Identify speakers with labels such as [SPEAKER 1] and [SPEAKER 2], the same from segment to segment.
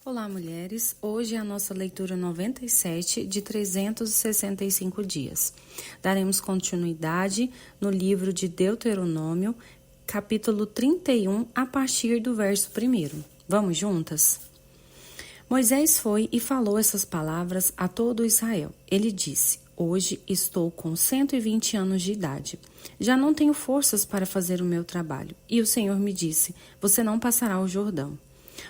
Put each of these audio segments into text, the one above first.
[SPEAKER 1] Olá, mulheres! Hoje é a nossa leitura 97 de 365 dias. Daremos continuidade no livro de Deuteronômio, capítulo 31, a partir do verso 1. Vamos juntas? Moisés foi e falou essas palavras a todo Israel. Ele disse: Hoje estou com 120 anos de idade. Já não tenho forças para fazer o meu trabalho. E o Senhor me disse: Você não passará o Jordão.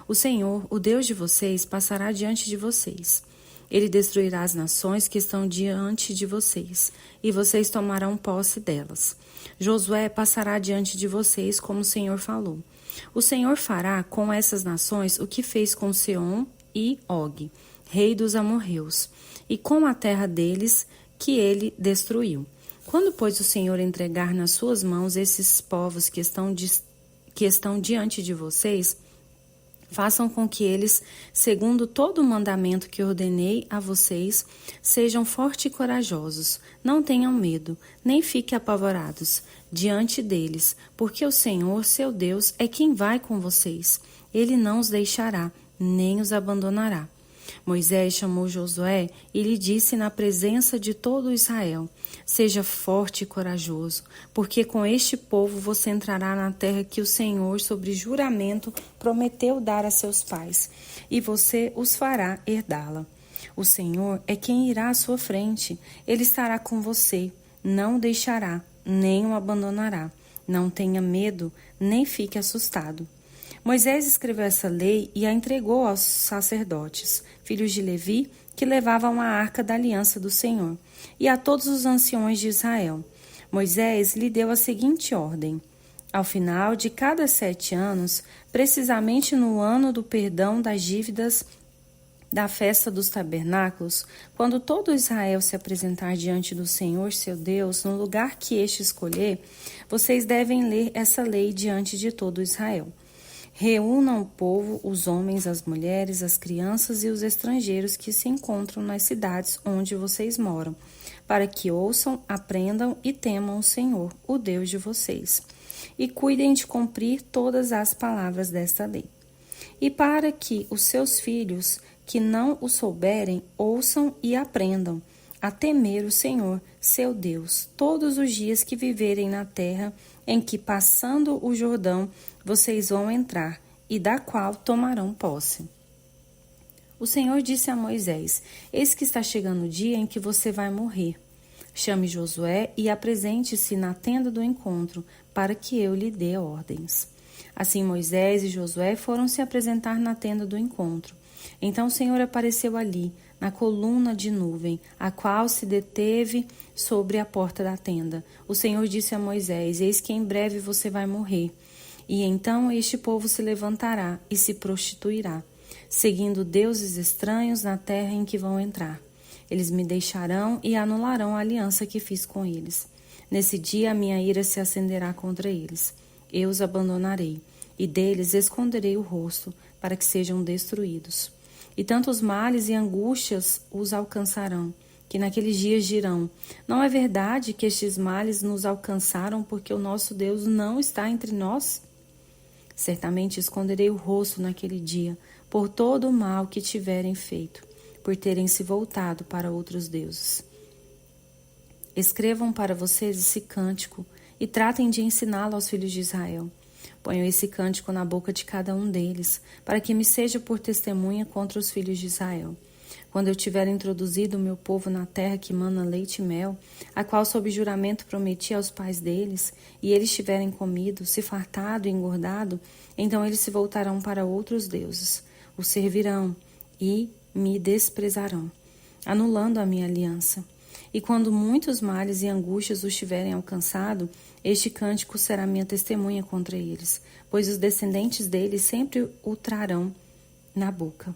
[SPEAKER 1] O Senhor, o Deus de vocês, passará diante de vocês. Ele destruirá as nações que estão diante de vocês, e vocês tomarão posse delas. Josué passará diante de vocês, como o Senhor falou. O Senhor fará com essas nações o que fez com Seom e Og, rei dos amorreus, e com a terra deles que ele destruiu. Quando, pois, o Senhor entregar nas suas mãos esses povos que estão diante de vocês, façam com que eles, segundo todo o mandamento que ordenei a vocês, sejam fortes e corajosos. Não tenham medo, nem fiquem apavorados diante deles, porque o Senhor, seu Deus, é quem vai com vocês. Ele não os deixará, nem os abandonará. Moisés chamou Josué e lhe disse na presença de todo Israel: Seja forte e corajoso, porque com este povo você entrará na terra que o Senhor, sobre juramento, prometeu dar a seus pais, e você os fará herdá-la. O Senhor é quem irá à sua frente, ele estará com você, não o deixará, nem o abandonará. Não tenha medo, nem fique assustado. Moisés escreveu essa lei e a entregou aos sacerdotes, filhos de Levi, que levavam a arca da aliança do Senhor, e a todos os anciões de Israel. Moisés lhe deu a seguinte ordem: ao final de cada 7 anos, precisamente no ano do perdão das dívidas da festa dos tabernáculos, quando todo Israel se apresentar diante do Senhor, seu Deus, no lugar que este escolher, vocês devem ler essa lei diante de todo Israel. Reúnam o povo, os homens, as mulheres, as crianças e os estrangeiros que se encontram nas cidades onde vocês moram, para que ouçam, aprendam e temam o Senhor, o Deus de vocês, e cuidem de cumprir todas as palavras desta lei. E para que os seus filhos, que não o souberem, ouçam e aprendam a temer o Senhor, seu Deus, todos os dias que viverem na terra em que, passando o Jordão, vocês vão entrar, e da qual tomarão posse. O Senhor disse a Moisés: Eis que está chegando o dia em que você vai morrer. Chame Josué e apresente-se na tenda do encontro, para que eu lhe dê ordens. Assim Moisés e Josué foram se apresentar na tenda do encontro. Então o Senhor apareceu ali, na coluna de nuvem, a qual se deteve sobre a porta da tenda. O Senhor disse a Moisés: Eis que em breve você vai morrer. E então este povo se levantará e se prostituirá, seguindo deuses estranhos na terra em que vão entrar. Eles me deixarão e anularão a aliança que fiz com eles. Nesse dia a minha ira se acenderá contra eles. Eu os abandonarei, e deles esconderei o rosto, para que sejam destruídos. E tantos males e angústias os alcançarão, que naqueles dias dirão: Não é verdade que estes males nos alcançaram porque o nosso Deus não está entre nós? Certamente esconderei o rosto naquele dia, por todo o mal que tiverem feito, por terem se voltado para outros deuses. Escrevam para vocês esse cântico e tratem de ensiná-lo aos filhos de Israel. Ponham esse cântico na boca de cada um deles, para que me seja por testemunha contra os filhos de Israel. Quando eu tiver introduzido o meu povo na terra que mana leite e mel, a qual sob juramento prometi aos pais deles, e eles tiverem comido, se fartado e engordado, então eles se voltarão para outros deuses, os servirão e me desprezarão, anulando a minha aliança. E quando muitos males e angústias os tiverem alcançado, este cântico será minha testemunha contra eles, pois os descendentes deles sempre o trarão na boca.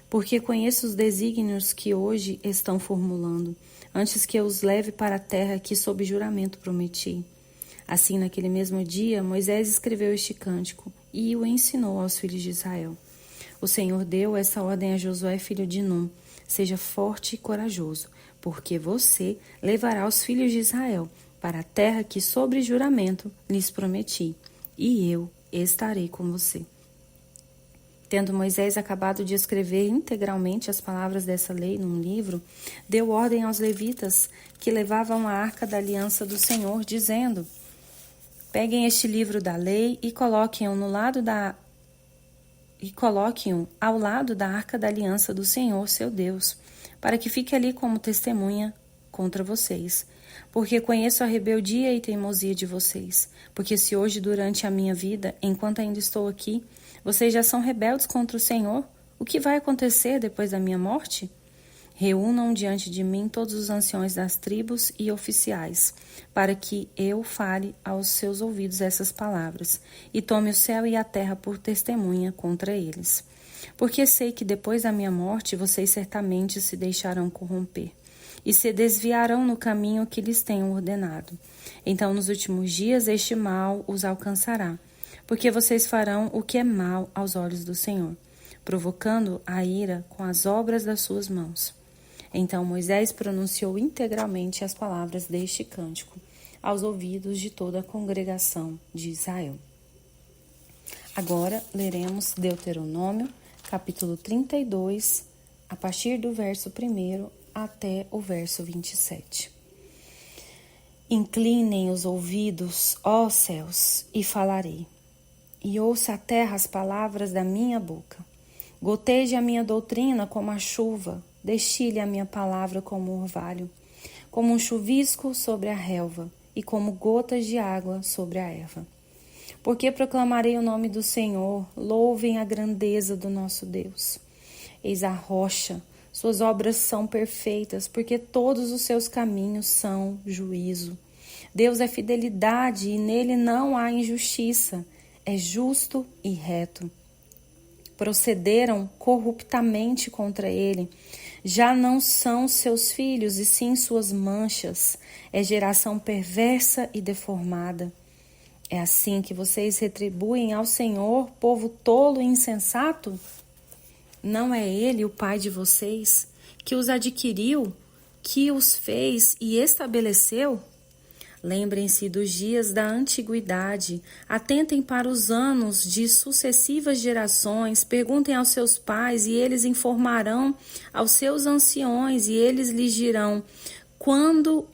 [SPEAKER 1] Porque conheço os desígnios que hoje estão formulando, antes que eu os leve para a terra que sob juramento prometi. Assim, naquele mesmo dia, Moisés escreveu este cântico e o ensinou aos filhos de Israel. O Senhor deu essa ordem a Josué, filho de Num: Seja forte e corajoso, porque você levará os filhos de Israel para a terra que sobre juramento lhes prometi, e eu estarei com você. Tendo Moisés acabado de escrever integralmente as palavras dessa lei num livro, deu ordem aos levitas que levavam a arca da aliança do Senhor, dizendo: peguem este livro da lei e coloquem-o ao lado da arca da aliança do Senhor, seu Deus, para que fique ali como testemunha contra vocês. Porque conheço a rebeldia e teimosia de vocês. Porque se hoje, durante a minha vida, enquanto ainda estou aqui, vocês já são rebeldes contra o Senhor, o que vai acontecer depois da minha morte? Reúnam diante de mim todos os anciões das tribos e oficiais, para que eu fale aos seus ouvidos essas palavras, e tome o céu e a terra por testemunha contra eles. Porque sei que depois da minha morte vocês certamente se deixarão corromper, e se desviarão no caminho que lhes tenho ordenado. Então, nos últimos dias, este mal os alcançará, porque vocês farão o que é mal aos olhos do Senhor, provocando a ira com as obras das suas mãos. Então Moisés pronunciou integralmente as palavras deste cântico aos ouvidos de toda a congregação de Israel. Agora leremos Deuteronômio, capítulo 32, a partir do verso 1 até o verso 27. Inclinem os ouvidos, ó céus, e falarei, e ouça a terra as palavras da minha boca. Goteje a minha doutrina como a chuva, destile a minha palavra como o orvalho, como um chuvisco sobre a relva e como gotas de água sobre a erva. Porque proclamarei o nome do Senhor, louvem a grandeza do nosso Deus. Eis a rocha, suas obras são perfeitas, porque todos os seus caminhos são juízo. Deus é fidelidade e nele não há injustiça, é justo e reto. Procederam corruptamente contra ele, já não são seus filhos, e sim suas manchas, é geração perversa e deformada. É assim que vocês retribuem ao Senhor, povo tolo e insensato? Não é Ele o Pai de vocês, que os adquiriu, que os fez e estabeleceu? Lembrem-se dos dias da antiguidade, atentem para os anos de sucessivas gerações, perguntem aos seus pais e eles informarão aos seus anciões e eles lhes dirão: quando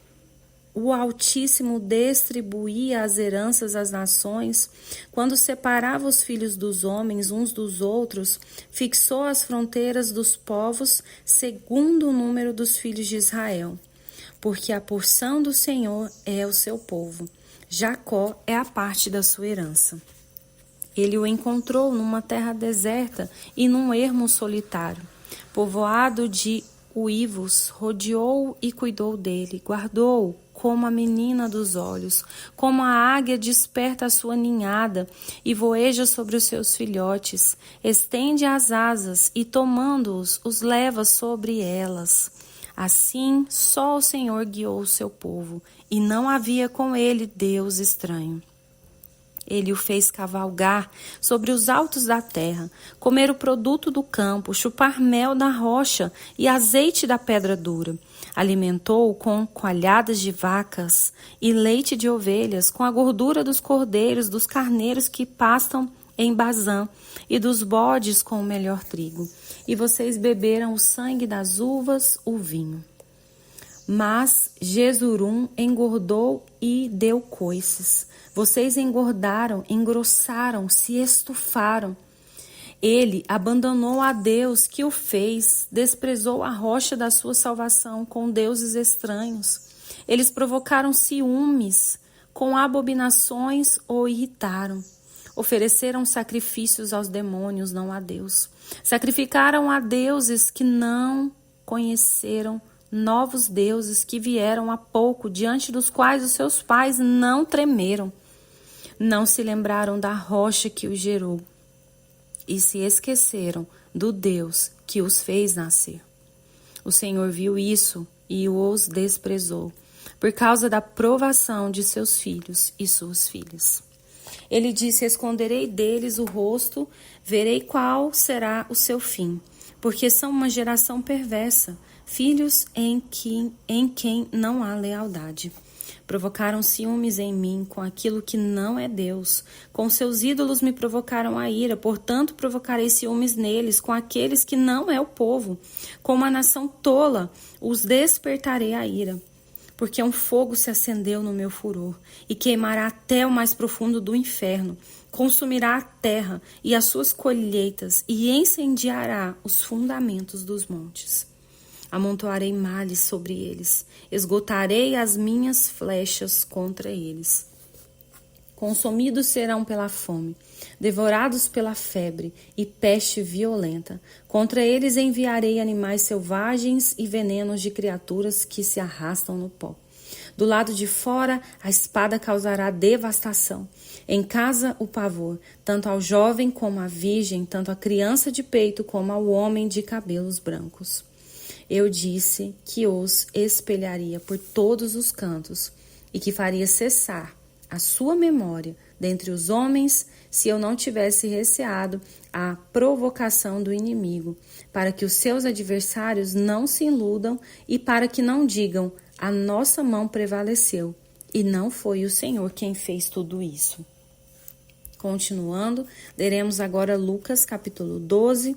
[SPEAKER 1] o Altíssimo distribuía as heranças às nações, quando separava os filhos dos homens uns dos outros, fixou as fronteiras dos povos segundo o número dos filhos de Israel. Porque a porção do Senhor é o seu povo, Jacó é a parte da sua herança. Ele o encontrou numa terra deserta e num ermo solitário, povoado de uivos, rodeou-o e cuidou dele, guardou-o como a menina dos olhos, como a águia desperta a sua ninhada e voeja sobre os seus filhotes, estende as asas e tomando-os, os leva sobre elas. Assim, só o Senhor guiou o seu povo, e não havia com ele Deus estranho. Ele o fez cavalgar sobre os altos da terra, comer o produto do campo, chupar mel da rocha e azeite da pedra dura. Alimentou-o com coalhadas de vacas e leite de ovelhas, com a gordura dos cordeiros, dos carneiros que pastam em Bazã, e dos bodes com o melhor trigo. E vocês beberam o sangue das uvas, o vinho. Mas Jesurum engordou e deu coices. Vocês engordaram, engrossaram, se estufaram. Ele abandonou a Deus que o fez, desprezou a rocha da sua salvação com deuses estranhos. Eles provocaram ciúmes, com abominações o irritaram. Ofereceram sacrifícios aos demônios, não a Deus. Sacrificaram a deuses que não conheceram, novos deuses que vieram há pouco, diante dos quais os seus pais não tremeram. Não se lembraram da rocha que os gerou e se esqueceram do Deus que os fez nascer. O Senhor viu isso e os desprezou, por causa da provação de seus filhos e suas filhas. Ele disse: esconderei deles o rosto, verei qual será o seu fim, porque são uma geração perversa, filhos em quem não há lealdade. Provocaram ciúmes em mim com aquilo que não é Deus. Com seus ídolos me provocaram a ira, portanto provocarei ciúmes neles com aqueles que não é o povo. Com uma nação tola os despertarei a ira. Porque um fogo se acendeu no meu furor e queimará até o mais profundo do inferno. Consumirá a terra e as suas colheitas e incendiará os fundamentos dos montes. Amontoarei males sobre eles, esgotarei as minhas flechas contra eles. Consumidos serão pela fome, devorados pela febre e peste violenta. Contra eles enviarei animais selvagens e venenos de criaturas que se arrastam no pó. Do lado de fora, a espada causará devastação. Em casa, o pavor, tanto ao jovem como à virgem, tanto à criança de peito como ao homem de cabelos brancos. Eu disse que os espelharia por todos os cantos e que faria cessar a sua memória dentre os homens se eu não tivesse receado a provocação do inimigo, para que os seus adversários não se iludam e para que não digam: a nossa mão prevaleceu e não foi o Senhor quem fez tudo isso. Continuando, leremos agora Lucas capítulo 12,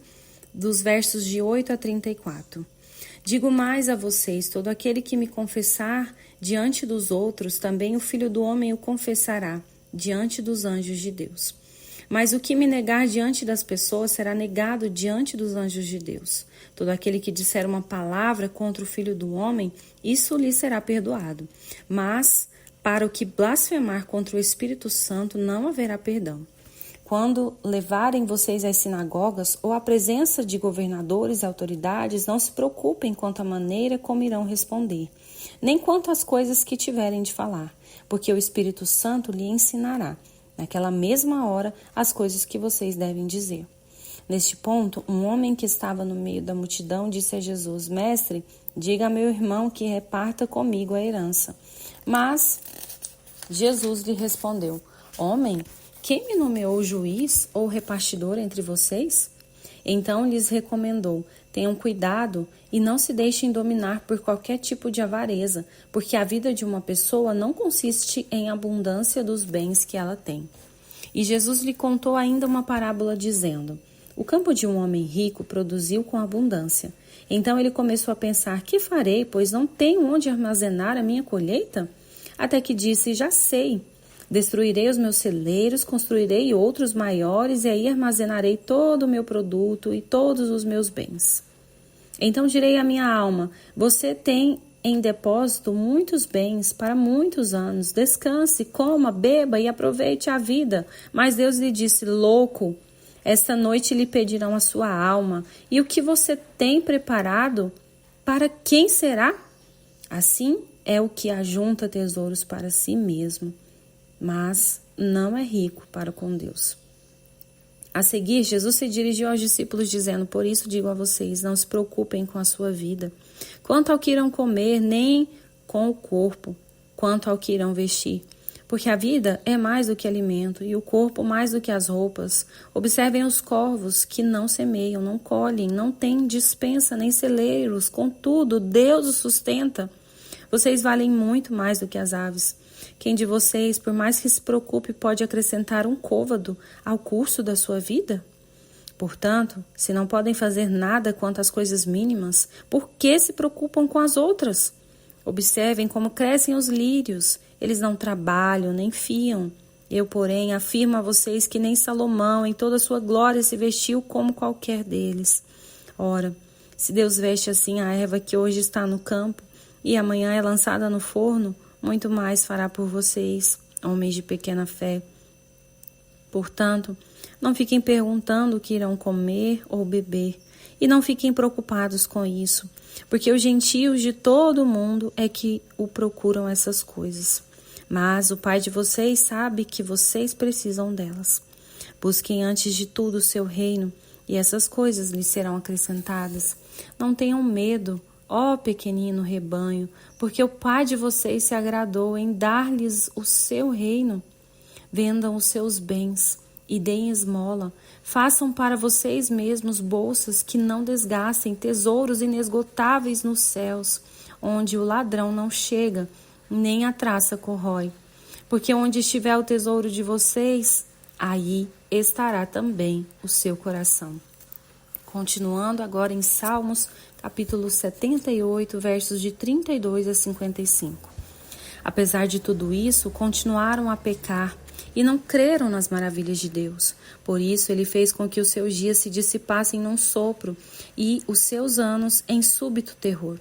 [SPEAKER 1] dos versos de 8 a 34. Digo mais a vocês, todo aquele que me confessar diante dos outros, também o Filho do Homem o confessará diante dos anjos de Deus. Mas o que me negar diante das pessoas será negado diante dos anjos de Deus. Todo aquele que disser uma palavra contra o Filho do Homem, isso lhe será perdoado. Mas para o que blasfemar contra o Espírito Santo não haverá perdão. Quando levarem vocês às sinagogas ou à presença de governadores e autoridades, não se preocupem quanto à maneira como irão responder, nem quanto às coisas que tiverem de falar, porque o Espírito Santo lhe ensinará, naquela mesma hora, as coisas que vocês devem dizer. Neste ponto, um homem que estava no meio da multidão disse a Jesus: Mestre, diga a meu irmão que reparta comigo a herança. Mas Jesus lhe respondeu: Homem, quem me nomeou juiz ou repartidor entre vocês? Então lhes recomendou: tenham cuidado e não se deixem dominar por qualquer tipo de avareza, porque a vida de uma pessoa não consiste em abundância dos bens que ela tem. E Jesus lhe contou ainda uma parábola dizendo: o campo de um homem rico produziu com abundância. Então ele começou a pensar: que farei, pois não tenho onde armazenar a minha colheita? Até que disse: já sei. Destruirei os meus celeiros, construirei outros maiores e aí armazenarei todo o meu produto e todos os meus bens. Então direi à minha alma: você tem em depósito muitos bens para muitos anos. Descanse, coma, beba e aproveite a vida. Mas Deus lhe disse: louco, esta noite lhe pedirão a sua alma. E o que você tem preparado, para quem será? Assim é o que ajunta tesouros para si mesmo, mas não é rico para com Deus. A seguir, Jesus se dirigiu aos discípulos dizendo: por isso digo a vocês, não se preocupem com a sua vida, quanto ao que irão comer, nem com o corpo, quanto ao que irão vestir. Porque a vida é mais do que alimento, e o corpo mais do que as roupas. Observem os corvos, que não semeiam, não colhem, não têm despensa nem celeiros, contudo, Deus os sustenta. Vocês valem muito mais do que as aves. Quem de vocês, por mais que se preocupe, pode acrescentar um côvado ao curso da sua vida? Portanto, se não podem fazer nada quanto às coisas mínimas, por que se preocupam com as outras? Observem como crescem os lírios. Eles não trabalham, nem fiam. Eu, porém, afirmo a vocês que nem Salomão, em toda a sua glória, se vestiu como qualquer deles. Ora, se Deus veste assim a erva que hoje está no campo e amanhã é lançada no forno, muito mais fará por vocês, homens de pequena fé. Portanto, não fiquem perguntando o que irão comer ou beber, e não fiquem preocupados com isso, porque os gentios de todo o mundo é que o procuram essas coisas. Mas o Pai de vocês sabe que vocês precisam delas. Busquem antes de tudo o seu reino, e essas coisas lhes serão acrescentadas. Não tenham medo, ó pequenino rebanho, porque o Pai de vocês se agradou em dar-lhes o seu reino. Vendam os seus bens e deem esmola. Façam para vocês mesmos bolsas que não desgastem, tesouros inesgotáveis nos céus, onde o ladrão não chega, nem a traça corrói. Porque onde estiver o tesouro de vocês, aí estará também o seu coração. Continuando agora em Salmos, capítulo 78, versos de 32 a 55. Apesar de tudo isso, continuaram a pecar e não creram nas maravilhas de Deus. Por isso, ele fez com que os seus dias se dissipassem num sopro e os seus anos em súbito terror.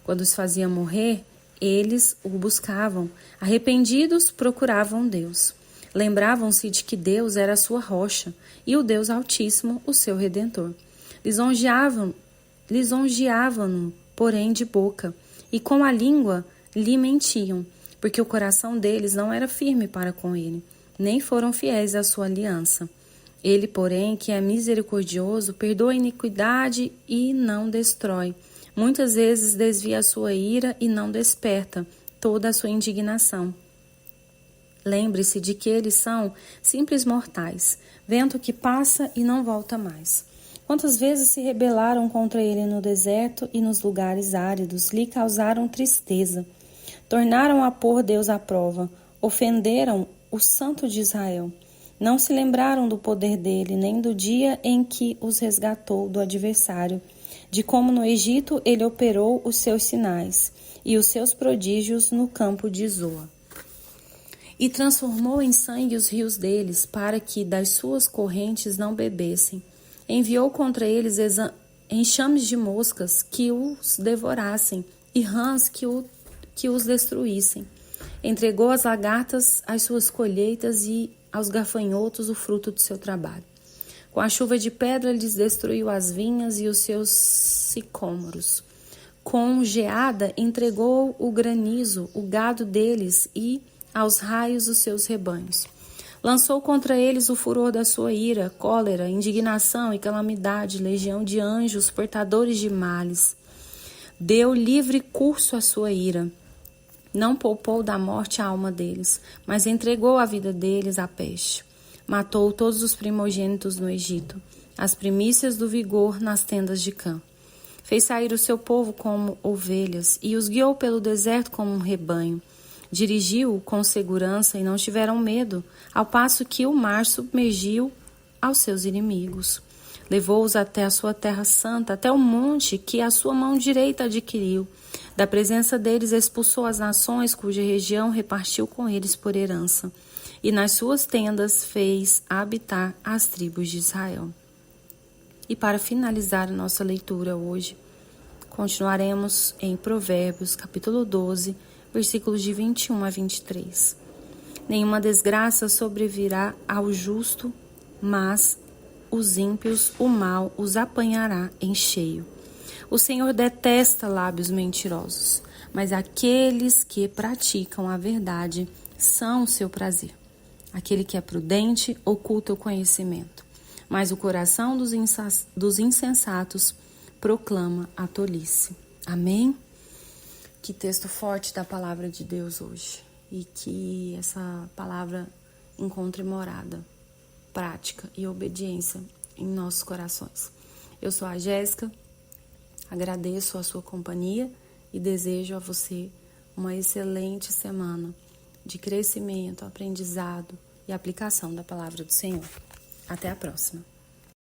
[SPEAKER 1] Quando os fazia morrer, eles o buscavam. Arrependidos, procuravam Deus. Lembravam-se de que Deus era a sua rocha e o Deus Altíssimo, o seu Redentor. Lisonjeavam-no, porém, de boca, e com a língua lhe mentiam, porque o coração deles não era firme para com ele, nem foram fiéis à sua aliança. Ele, porém, que é misericordioso, perdoa a iniquidade e não destrói. Muitas vezes desvia a sua ira e não desperta toda a sua indignação. Lembre-se de que eles são simples mortais, vento que passa e não volta mais. Quantas vezes se rebelaram contra ele no deserto e nos lugares áridos, lhe causaram tristeza. Tornaram a pôr Deus à prova, ofenderam o Santo de Israel. Não se lembraram do poder dele, nem do dia em que os resgatou do adversário, de como no Egito ele operou os seus sinais e os seus prodígios no campo de Zoa. E transformou em sangue os rios deles, para que das suas correntes não bebessem. Enviou contra eles enxames de moscas que os devorassem, e rãs que os destruíssem. Entregou às lagartas as suas colheitas e aos gafanhotos o fruto do seu trabalho. Com a chuva de pedra lhes destruiu as vinhas e os seus sicômoros. Com geada entregou o granizo, o gado deles e aos raios os seus rebanhos. Lançou contra eles o furor da sua ira, cólera, indignação e calamidade, legião de anjos portadores de males. Deu livre curso à sua ira. Não poupou da morte a alma deles, mas entregou a vida deles à peste. Matou todos os primogênitos no Egito, as primícias do vigor nas tendas de Cã. Fez sair o seu povo como ovelhas e os guiou pelo deserto como um rebanho. Dirigiu-o com segurança e não tiveram medo, ao passo que o mar submergiu aos seus inimigos. Levou-os até a sua terra santa, até o monte que a sua mão direita adquiriu. Da presença deles expulsou as nações cuja região repartiu com eles por herança. E nas suas tendas fez habitar as tribos de Israel. E para finalizar a nossa leitura hoje, continuaremos em Provérbios, capítulo 12, versículos de 21 a 23. Nenhuma desgraça sobrevirá ao justo, mas os ímpios, o mal os apanhará em cheio. O Senhor detesta lábios mentirosos, mas aqueles que praticam a verdade são o seu prazer. Aquele que é prudente oculta o conhecimento, mas o coração dos insensatos proclama a tolice. Amém? Que texto forte da palavra de Deus hoje. E que essa palavra encontre morada, prática e obediência em nossos corações. Eu sou a Jéssica, agradeço a sua companhia e desejo a você uma excelente semana de crescimento, aprendizado e aplicação da palavra do Senhor. Até a próxima.